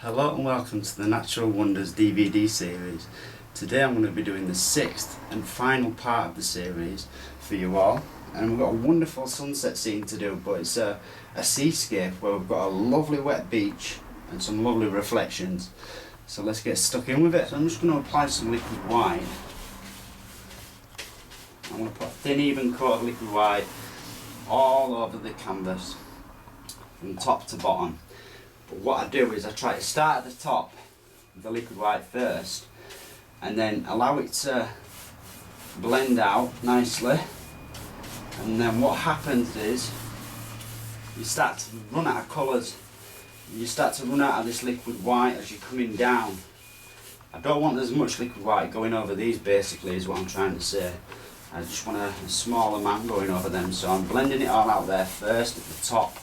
Hello and welcome to the Natural Wonders DVD series. Today I'm going to be doing the sixth and final part of the series for you all, and we've got a wonderful sunset scene to do, but it's a seascape where we've got a lovely wet beach and some lovely reflections. So let's get stuck in with it. So I'm just going to apply some liquid white. I'm going to put a thin even coat of liquid white all over the canvas from top to bottom. But what I do is I try to start at the top with the liquid white first and then allow it to blend out nicely, and then what happens is you start to run out of colours. You start to run out of this liquid white as you're coming down. I don't want as much liquid white going over these, basically, is what I'm trying to say. I just want a small amount going over them, so I'm blending it all out there first at the top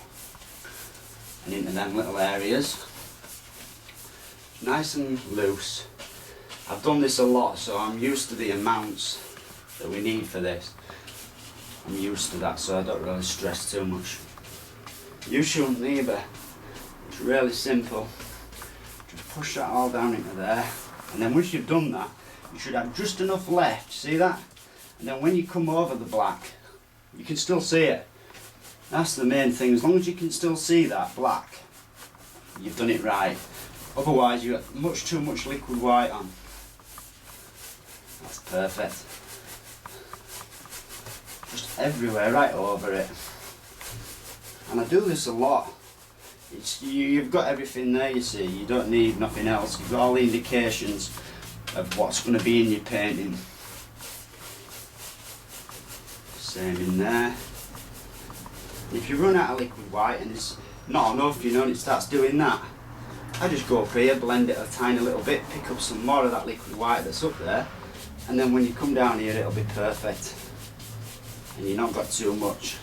and into them little areas, nice and loose. I've done this a lot, so I'm used to the amounts that we need for this. I'm used to that, so I don't really stress too much. You shouldn't either. It's really simple. Just push that all down into there, and then once you've done that, you should have just enough left, see that? And then when you come over the black, you can still see it. That's the main thing. As long as you can still see that black, you've done it right. Otherwise you got much too much liquid white on. That's perfect. Just everywhere, right over it. And I do this a lot. You've got everything there, you see. You don't need nothing else. You've got all the indications of what's going to be in your painting. Same in there. If you run out of liquid white and it's not enough, you know, and it starts doing that, I just go up here, blend it a tiny little bit, pick up some more of that liquid white that's up there, and then when you come down here it'll be perfect and you've not got too much.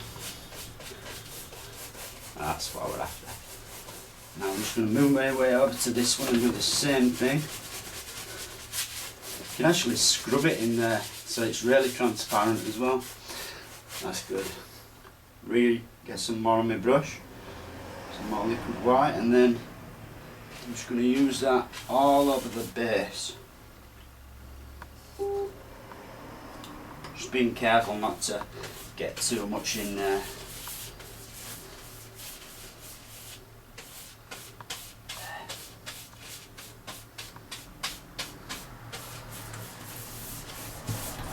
That's what we're after. Now I'm just going to move my way over to this one and do the same thing. You can actually scrub it in there so it's really transparent as well. That's good. Really get some more on my brush, some more liquid white, and then I'm just going to use that all over the base. Just being careful not to get too much in there.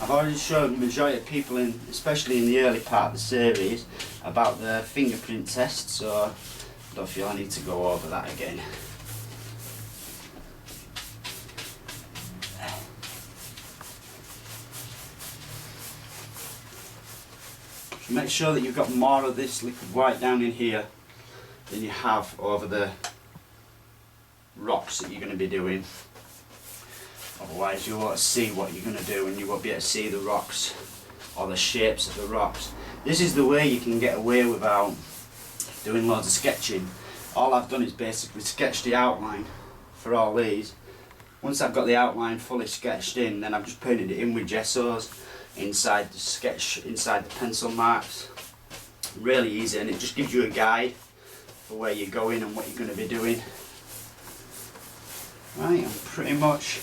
I've already showed the majority of people, especially in the early part of the series, about the fingerprint test, so I don't feel I need to go over that again. So make sure that you've got more of this liquid white down in here than you have over the rocks that you're going to be doing. Otherwise you won't see what you're going to do and you won't be able to see the rocks or the shapes of the rocks. This is the way you can get away without doing loads of sketching. All I've done is basically sketch the outline for all these. Once I've got the outline fully sketched in, then I've just painted it in with gessos inside the sketch, inside the pencil marks. Really easy, and it just gives you a guide for where you're going and what you're going to be doing. Right, I'm pretty much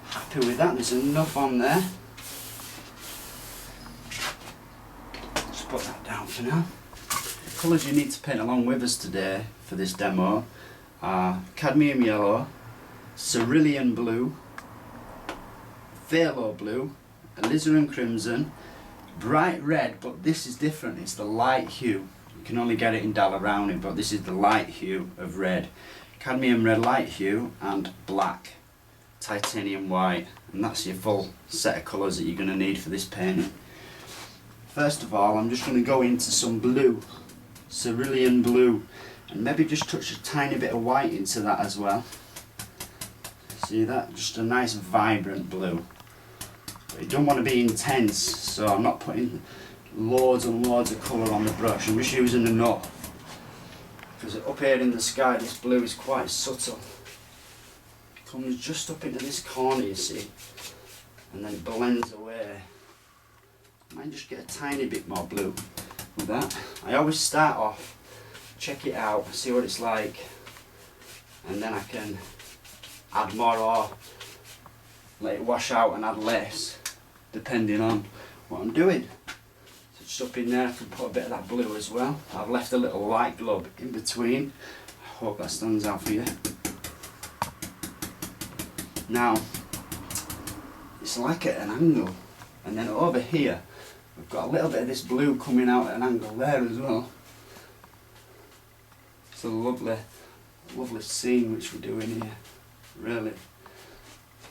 happy with that. There's enough on there. Just put that down for now. The colours you need to paint along with us today for this demo are cadmium yellow, cerulean blue, phthalo blue, alizarin crimson, bright red, but this is different, it's the light hue. You can only get it in Dalerownie, but this is the light hue of red. Cadmium red light hue and black. Titanium white, and that's your full set of colours that you're going to need for this painting. First of all, I'm just going to go into some blue, cerulean blue, and maybe just touch a tiny bit of white into that as well. See that? Just a nice vibrant blue. But you don't want to be intense, so I'm not putting loads and loads of colour on the brush. I'm just using enough, because up here in the sky this blue is quite subtle. Comes just up into this corner, you see, and then it blends away. I might just get a tiny bit more blue with that. I always start off, check it out, see what it's like, and then I can add more or let it wash out and add less, depending on what I'm doing. So just up in there I can put a bit of that blue as well. I've left a little light glob in between. I hope that stands out for you. Now, it's like at an angle, and then over here we've got a little bit of this blue coming out at an angle there as well. It's a lovely scene which we're doing here. Really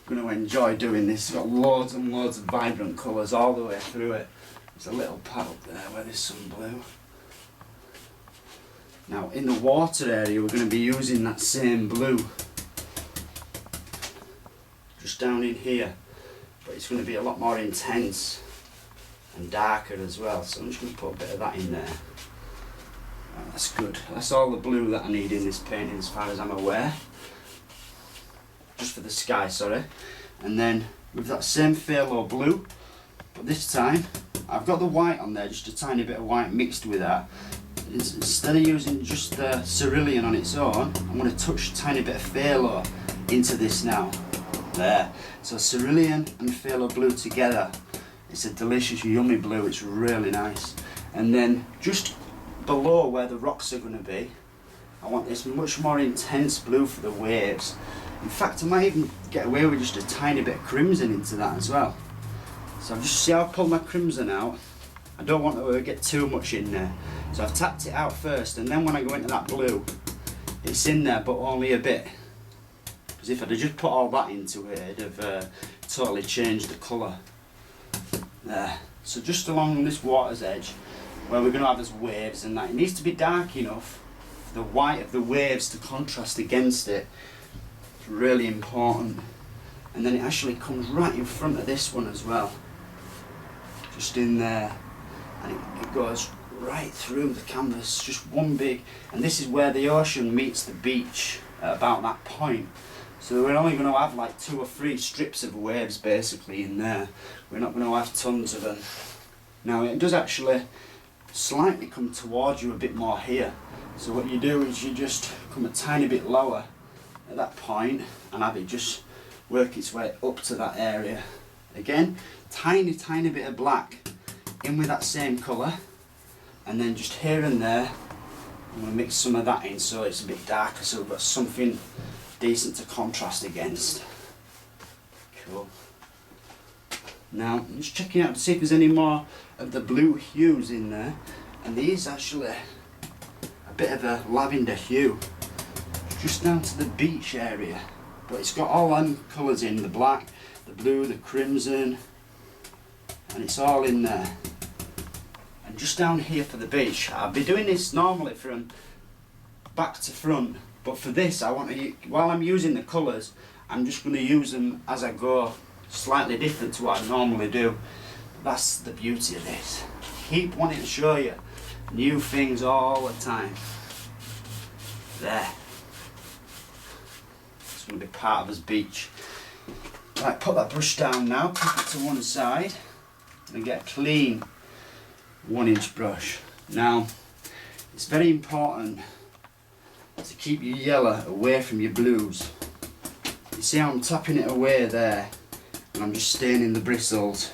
going to enjoy doing this. It's got loads and loads of vibrant colours all the way through it. There's a little pad up there where there's some blue. Now in the water area we're going to be using that same blue just down in here, but it's going to be a lot more intense and darker as well, so I'm just going to put a bit of that in there. That's good. That's all the blue that I need in this painting as far as I'm aware. Just for the sky, sorry. And then with that same phthalo blue, but this time I've got the white on there, just a tiny bit of white mixed with that. Instead of using just the cerulean on its own, I'm going to touch a tiny bit of phthalo into this now. There. So cerulean and phthalo blue together. It's a delicious, yummy blue. It's really nice. And then just below where the rocks are going to be, I want this much more intense blue for the waves. In fact, I might even get away with just a tiny bit of crimson into that as well. So I've just see how I pull my crimson out. I don't want to get too much in there. So I've tapped it out first, and then when I go into that blue, it's in there but only a bit. Because if I'd have just put all that into it, it'd have totally changed the colour. There. So just along this water's edge, where we're going to have these waves and that, it needs to be dark enough for the white of the waves to contrast against it. It's really important. And then it actually comes right in front of this one as well. Just in there. And it goes right through the canvas, just one big, and this is where the ocean meets the beach at about that point. So we're only going to have like 2 or 3 strips of waves basically in there. We're not going to have tons of them. Now it does actually slightly come towards you a bit more here. So what you do is you just come a tiny bit lower at that point and have it just work its way up to that area. Again, tiny bit of black in with that same colour, and then just here and there I'm going to mix some of that in so it's a bit darker, so we've got something decent to contrast against. Cool. Now I'm just checking out to see if there's any more of the blue hues in there, and these actually a bit of a lavender hue just down to the beach area, but it's got all them colours in, the black, the blue, the crimson, and it's all in there. And just down here for the beach, I'll be doing this normally from back to front, but for this I want to, while I'm using the colours, I'm just going to use them as I go, slightly different to what I normally do. That's the beauty of this. Keep wanting to show you new things all the time. There. It's going to be part of this beach. Right, put that brush down now, put it to one side, and get a clean 1-inch brush. Now, it's very important to keep your yellow away from your blues. You see how I'm tapping it away there, and I'm just staining the bristles.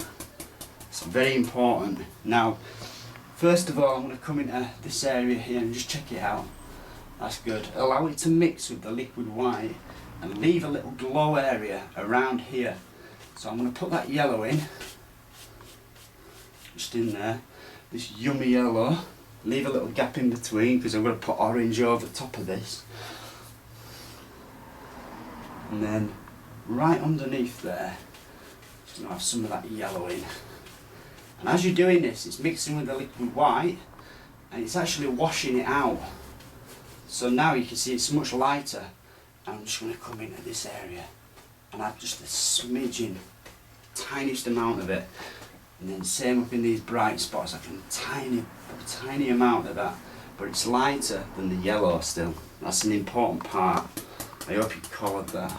It's very important. Now, first of all, I'm going to come into this area here and just check it out. That's good. Allow it to mix with the liquid white and leave a little glow area around here. So I'm going to put that yellow in, just in there, this yummy yellow. Leave a little gap in between because I'm going to put orange over the top of this. And then right underneath there, just going to have some of that yellow in. And as you're doing this, it's mixing with the liquid white and it's actually washing it out. So now you can see it's much lighter. I'm just going to come into this area and add just a smidgen, tiniest amount of it, and then same up in these bright spots. I can tiny amount of that, but it's lighter than the yellow still. That's an important part. I hope you collared that.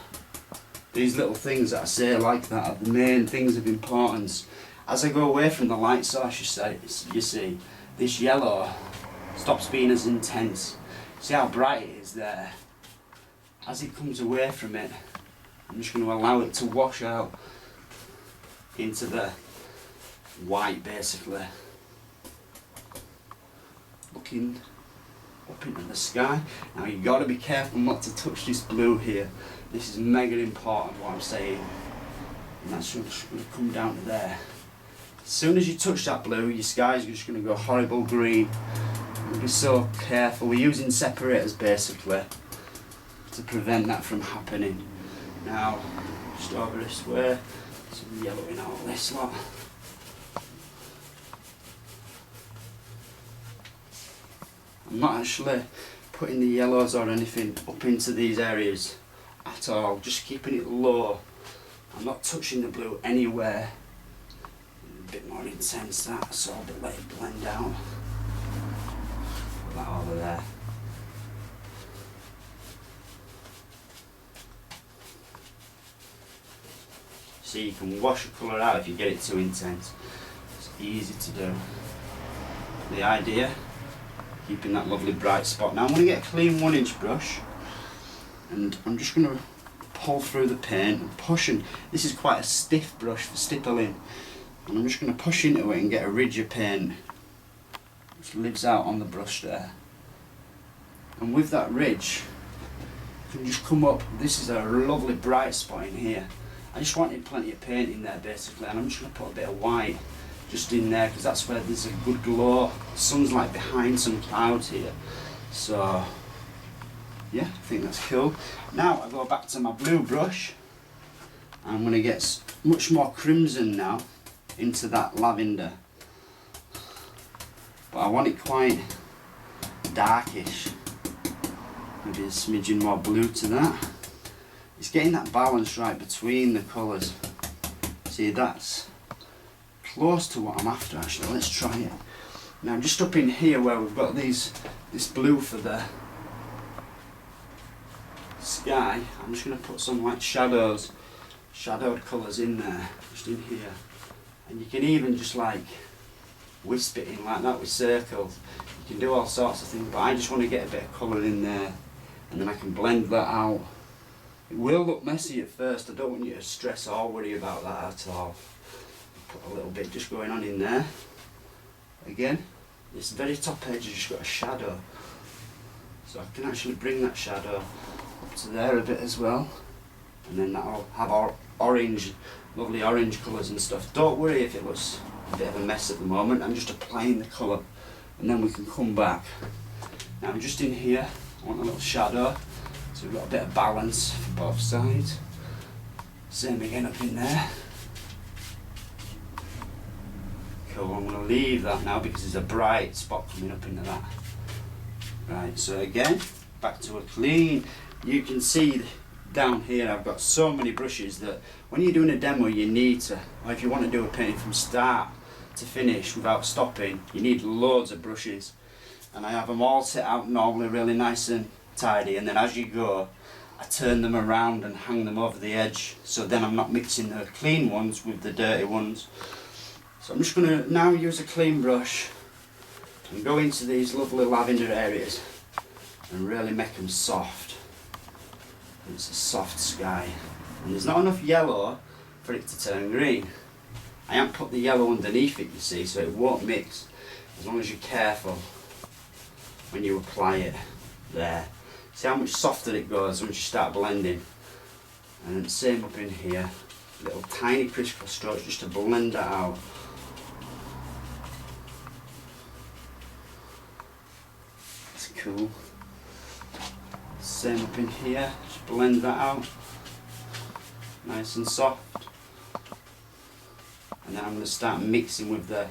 These little things that I say like that are the main things of importance. As I go away from the light source, you see this yellow stops being as intense. See how bright it is there? as it comes away from it, I'm just going to allow it to wash out into the white basically. Looking up into the sky. Now you've got to be careful not to touch this blue here. This is mega important what I'm saying. And that's just going to come down to there. As soon as you touch that blue, your sky's just going to go horrible green. Be so careful. We're using separators basically to prevent that from happening. Now, just over this way, some yellow in all this lot. I'm not actually putting the yellows or anything up into these areas at all, just keeping it low. I'm not touching the blue anywhere. A bit more intense that, so I'll let it blend out. Put that over there. See, you can wash a colour out if you get it too intense. It's easy to do. The idea, keeping that lovely bright spot. Now I'm going to get a clean 1-inch brush and I'm just going to pull through the paint and push, and this is quite a stiff brush for stippling, and I'm just going to push into it and get a ridge of paint which lives out on the brush there. And with that ridge you can just come up. This is a lovely bright spot in here. I just wanted plenty of paint in there basically, and I'm just going to put a bit of white just in there because that's where there's a good glow. The sun's like behind some clouds here, so yeah, I think that's cool. Now I go back to my blue brush. I'm going to get much more crimson now into that lavender, but I want it quite darkish, maybe a smidgen more blue to that. It's getting that balance right between the colours. See, that's close to what I'm after actually. Let's try it. Now just up in here where we've got this blue for the sky, I'm just going to put some like shadowed colours in there, just in here. And you can even just like wisp it in like that with circles. You can do all sorts of things, but I just want to get a bit of colour in there and then I can blend that out. It will look messy at first, I don't want you to stress or worry about that at all. Put a little bit just going on in there. Again, this very top edge has just got a shadow, so I can actually bring that shadow up to there a bit as well, and then that'll have our orange, lovely orange colours and stuff. Don't worry if it looks a bit of a mess at the moment, I'm just applying the colour and then we can come back. Now just in here, I want a little shadow, so we've got a bit of balance for both sides. Same again up in there. Cool, I'm going to leave that now because there's a bright spot coming up into that. Right, so again, back to a clean. You can see down here I've got so many brushes that when you're doing a demo you need to, or if you want to do a painting from start to finish without stopping, you need loads of brushes. And I have them all set out normally really nice and tidy, and then as you go I turn them around and hang them over the edge, so then I'm not mixing the clean ones with the dirty ones. So I'm just going to now use a clean brush and go into these lovely lavender areas and really make them soft. It's a soft sky and there's not enough yellow for it to turn green. I haven't put the yellow underneath it, you see, so it won't mix as long as you're careful when you apply it there. See how much softer it goes once you start blending. And then same up in here, little tiny crisscross strokes just to blend that out. That's cool. Same up in here, just blend that out. Nice and soft. And then I'm going to start mixing with the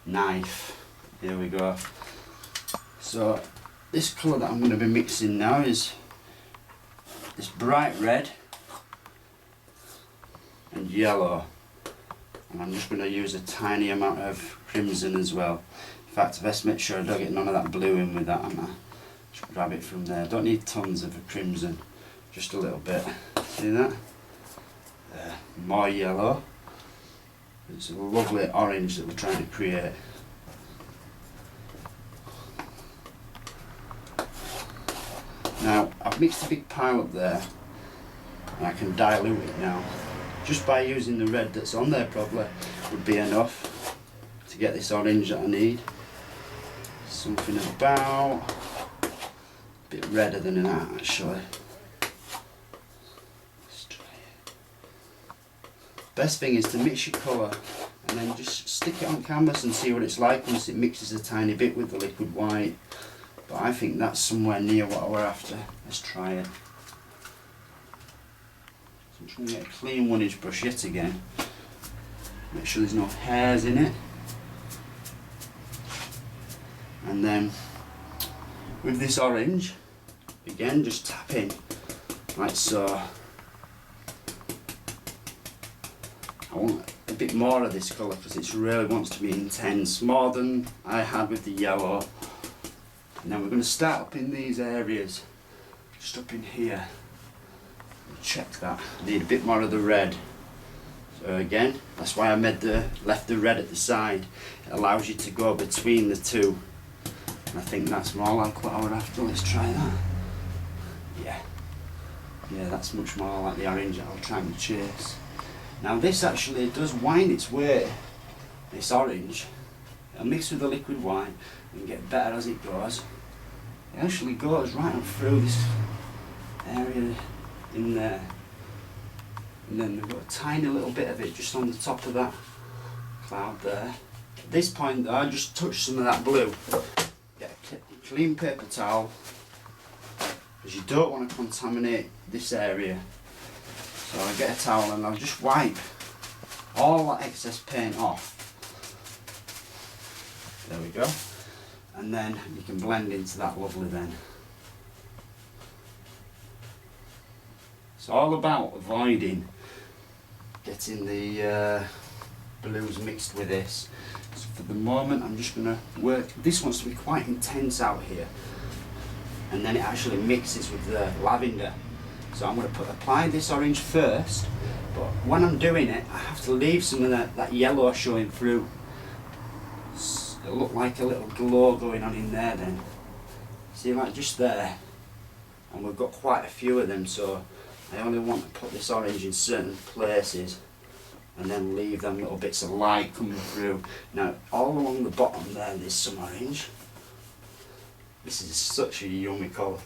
knife. Here we go. So this colour that I'm going to be mixing now is this bright red and yellow, and I'm just going to use a tiny amount of crimson as well. In fact, best make sure I don't get none of that blue in with that, and I just grab it from there. Don't need tons of crimson, just a little bit. See that? There. More yellow. It's a lovely orange that we're trying to create. Now, I've mixed a big pile up there, and I can dilute it now. Just by using the red that's on there probably would be enough to get this orange that I need. Something about a bit redder than that actually. Let's try it. Best thing is to mix your colour and then just stick it on canvas and see what it's like once it mixes a tiny bit with the liquid white. But I think that's somewhere near what we're after. Let's try it. So I'm trying to get a clean 1-inch brush yet again. Make sure there's no hairs in it. And then with this orange, again just tap in like so. I want a bit more of this colour because it really wants to be intense, more than I had with the yellow. And then we're going to start up in these areas, just up in here. Check that. I need a bit more of the red. So again, that's why I left the red at the side. It allows you to go between the two. And I think that's more like what I would have to. Let's try that. Yeah, that's much more like the orange that I'll try and chase. Now this actually does wind its way, this orange. It'll mix with the liquid white and get better as it goes. It actually goes right on through this area in there. And then we've got a tiny little bit of it just on the top of that cloud there. At this point though, I just touch some of that blue. Get a clean paper towel, because you don't want to contaminate this area. So I get a towel and I'll just wipe all that excess paint off. There we go. And then you can blend into that lovely then. It's all about avoiding getting the blues mixed with this. So for the moment I'm just going to work, this wants to be quite intense out here, and then it actually mixes with the lavender. So I'm going to apply this orange first, but when I'm doing it I have to leave some of that yellow showing through. It'll look like a little glow going on in there then. See, like just there, and we've got quite a few of them, so I only want to put this orange in certain places and then leave them little bits of light coming through. Now all along the bottom there's some orange. This is such a yummy colour,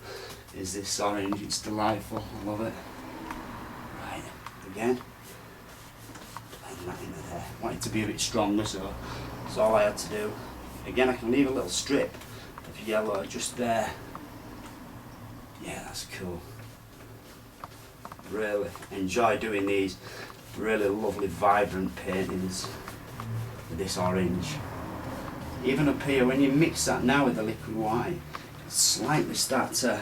is this orange, it's delightful, I love it. Right, again, blend that into there. I want it to be a bit stronger, so that's all I had to do. Again, I can leave a little strip of yellow just there. Yeah, that's cool. Really enjoy doing these really lovely vibrant paintings with this orange. Even up here, when you mix that now with the liquid white, it'll slightly start to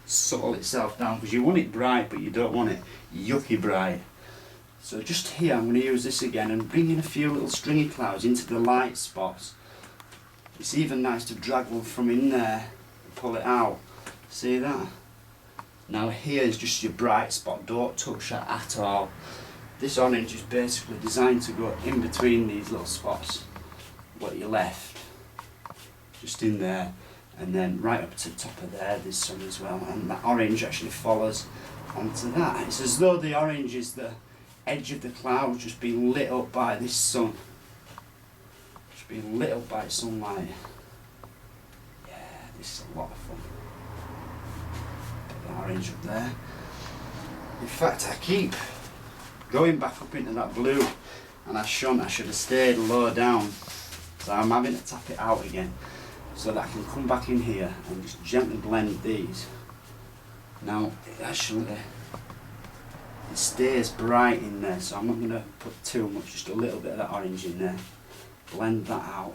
subtle itself down, because you want it bright but you don't want it yucky bright. So just here I'm going to use this again and bring in a few little stringy clouds into the light spots. It's even nice to drag one from in there and pull it out. See that? Now here is just your bright spot, don't touch that at all. This orange is basically designed to go in between these little spots, what you left, just in there, and then right up to the top of there's some as well, and that orange actually follows onto that. It's as though the orange is the edge of the cloud just being lit up by this sun, just being lit up by sunlight. Yeah, this is a lot of fun. Put the orange up there. In fact, I keep going back up into that blue, and I should have stayed low down, so I'm having to tap it out again so that I can come back in here and just gently blend these. Now it stays bright in there, so I'm not going to put too much, just a little bit of that orange in there. Blend that out.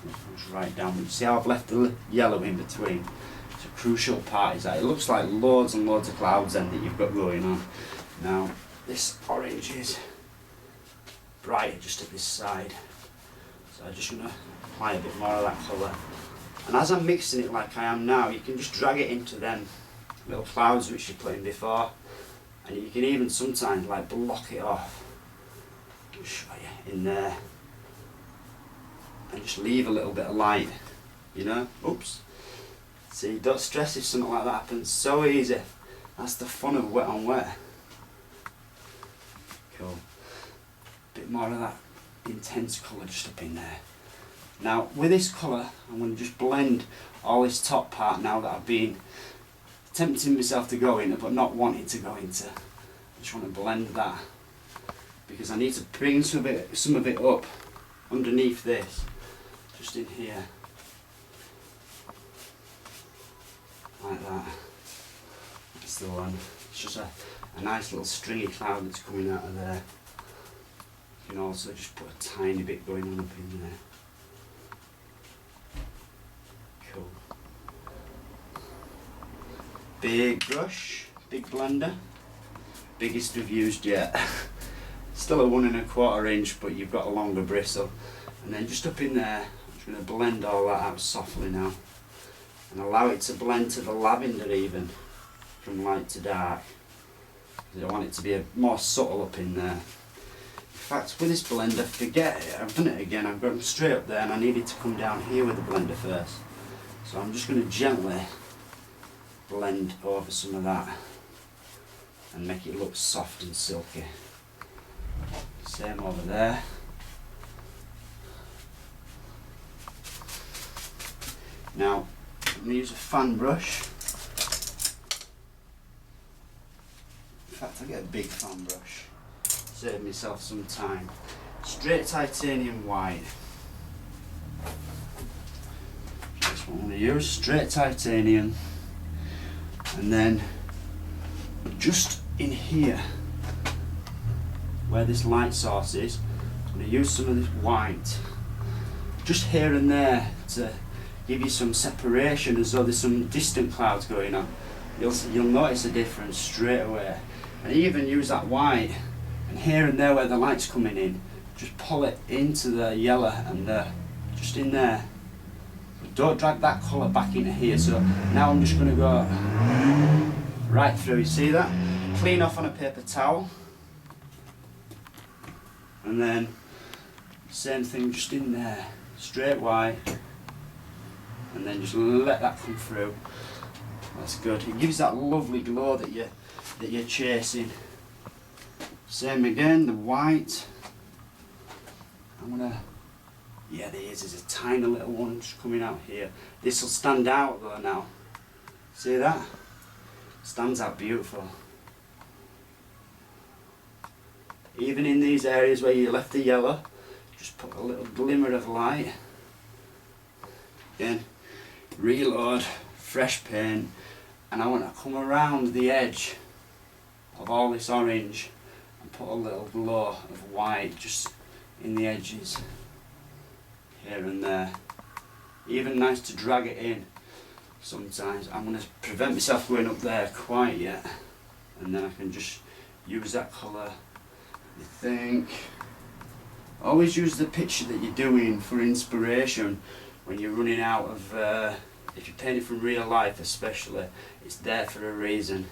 It comes right down. You see how I've left the yellow in between? It's a crucial part, is that it looks like loads and loads of clouds then that you've got going on. Now this orange is brighter just at this side, so I'm just going to apply a bit more of that colour. And as I'm mixing it like I am now, you can just drag it into them little clouds which you put in before, and you can even sometimes like block it off. I'll show you in there, and just leave a little bit of light you know. Oops. See, don't stress if something like that happens. So easy. That's the fun of wet on wet. Cool. Bit more of that intense colour just up in there. Now with this colour I'm going to just blend all this top part now that I've been tempting myself to go into but not wanting to go into. I just want to blend that because I need to bring some of it up underneath this, just in here, like that. That's the one. It's just a nice little stringy cloud that's coming out of there. You can also just put a tiny bit going on up in there. Cool. Big brush, big blender, biggest we've used yet. Still a 1 1/4 inch, but you've got a longer bristle. And then just up in there, I'm just going to blend all that out softly now, and allow it to blend to the lavender even, from light to dark. I want it to be more subtle up in there. In fact, with this blender, forget it, I've done it again, I've gone straight up there and I needed to come down here with the blender first. So I'm just going to gently blend over some of that and make it look soft and silky. Same over there. Now, I'm going to use a fan brush. In fact, I'll get a big fan brush. Save myself some time. Straight titanium white. That's what I'm going to use, straight titanium. And then just in here, where this light source is, I'm going to use some of this white. Just here and there to give you some separation, as though there's some distant clouds going on. You'll notice a difference straight away. And even use that white, and here and there where the light's coming in, just pull it into the yellow and just in there. But don't drag that colour back into here. So now I'm just going to go right through. You see that? Clean off on a paper towel, and then same thing just in there, straight white, and then just let that come through. That's good. It gives that lovely glow that you're chasing. Same again, the white. I'm gonna, yeah, there's a tiny little one just coming out here. This will stand out though now. See that? Stands out beautiful. Even in these areas where you left the yellow, just put a little glimmer of light. Again, reload, fresh paint, and I want to come around the edge of all this orange and put a little glow of white just in the edges, here and there. Even nice to drag it in sometimes. I'm going to prevent myself going up there quite yet, and then I can just use that colour. You think, always use the picture that you're doing for inspiration when you're running out of, if you're painting from real life especially, it's there for a reason.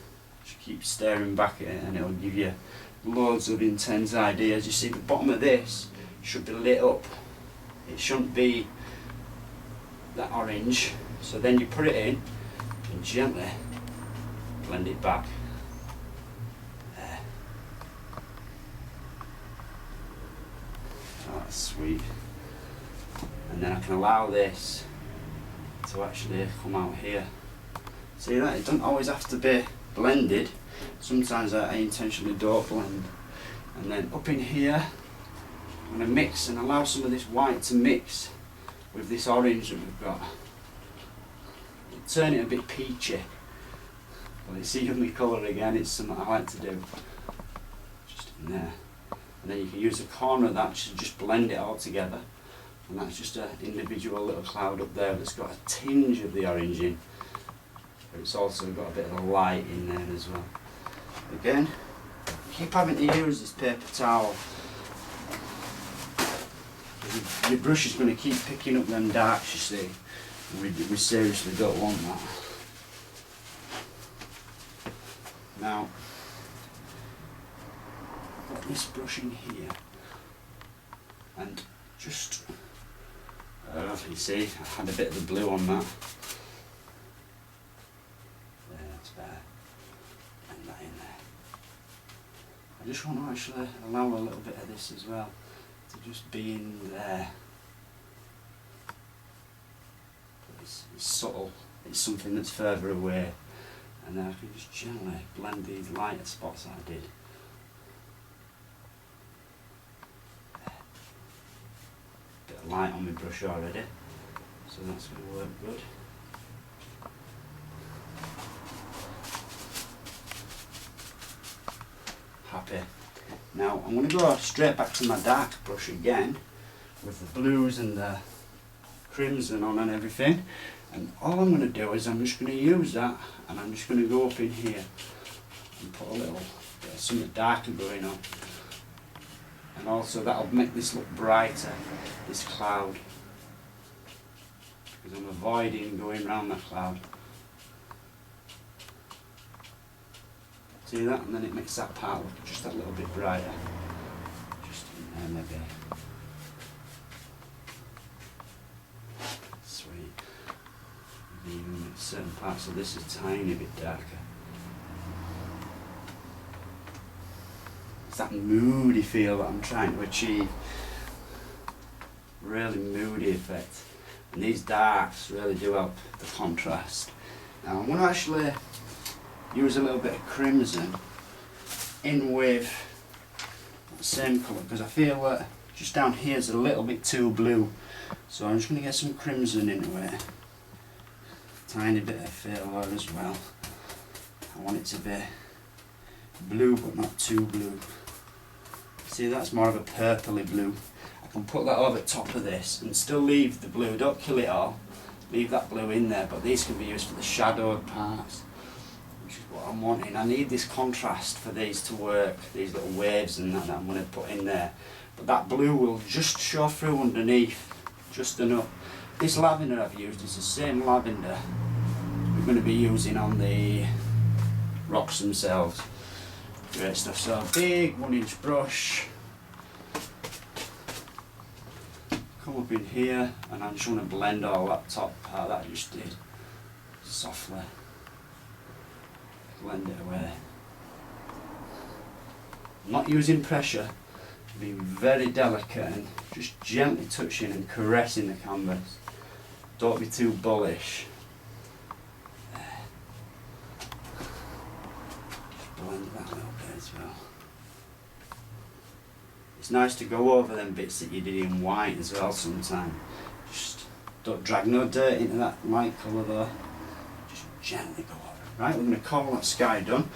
Just keep staring back at it and it'll give you loads of intense ideas. You see the bottom of this should be lit up, it shouldn't be that orange, so then you put it in and gently blend it back. There. Oh, that's sweet. And then I can allow this to actually come out here. See that? It doesn't always have to be blended. Sometimes I intentionally don't blend. And then up in here, I'm going to mix and allow some of this white to mix with this orange that we've got. Turn it a bit peachy. Well, it's a yummy colour again, it's something I like to do. Just in there. And then you can use a corner of that to just blend it all together. And that's just an individual little cloud up there that's got a tinge of the orange in. But it's also got a bit of a light in there as well. Again, keep having to use this paper towel. Your brush is going to keep picking up them darks, you see. And we seriously don't want that. Now, put this brush in here and just You see, I had a bit of the blue on that. There, that's better. Blend that in there. I just want to actually allow a little bit of this as well to just be in there. It's subtle, it's something that's further away, and then I can just gently blend these lighter spots that I did. Bit of light on my brush already, so that's going to work good. Happy. Now I'm going to go straight back to my dark brush again with the blues and the crimson on and everything, and all I'm going to do is I'm just going to use that, and I'm just going to go up in here and put a little bit of something darker going on, and also that'll make this look brighter, this cloud, because I'm avoiding going around the cloud. See that? And then it makes that part look just a little bit brighter, just in there maybe. Sweet. Even certain parts of this are tiny bit darker. It's that moody feel that I'm trying to achieve. Really moody effect. And these darks really do help the contrast. Now I'm going to actually use a little bit of crimson in with that same colour, because I feel that just down here is a little bit too blue. So I'm just going to get some crimson into it. Tiny bit of filler as well. I want it to be blue but not too blue. See, that's more of a purpley blue. I can put that over the top of this and still leave the blue. Don't kill it all. Leave that blue in there, but these can be used for the shadowed parts, which is what I'm wanting. I need this contrast for these to work, these little waves and that I'm going to put in there. But that blue will just show through underneath, just enough. This lavender I've used is the same lavender we're going to be using on the rocks themselves. Great stuff. So a big 1-inch brush. Come up in here, and I just want to blend all that top part that I just did softly. Blend it away. I'm not using pressure, being very delicate and just gently touching and caressing the canvas. Don't be too bullish. Just blend that a little bit as well. It's nice to go over them bits that you did in white as well sometimes. Just don't drag no dirt into that light colour though. Just gently go over. Right, we're going to call that sky done.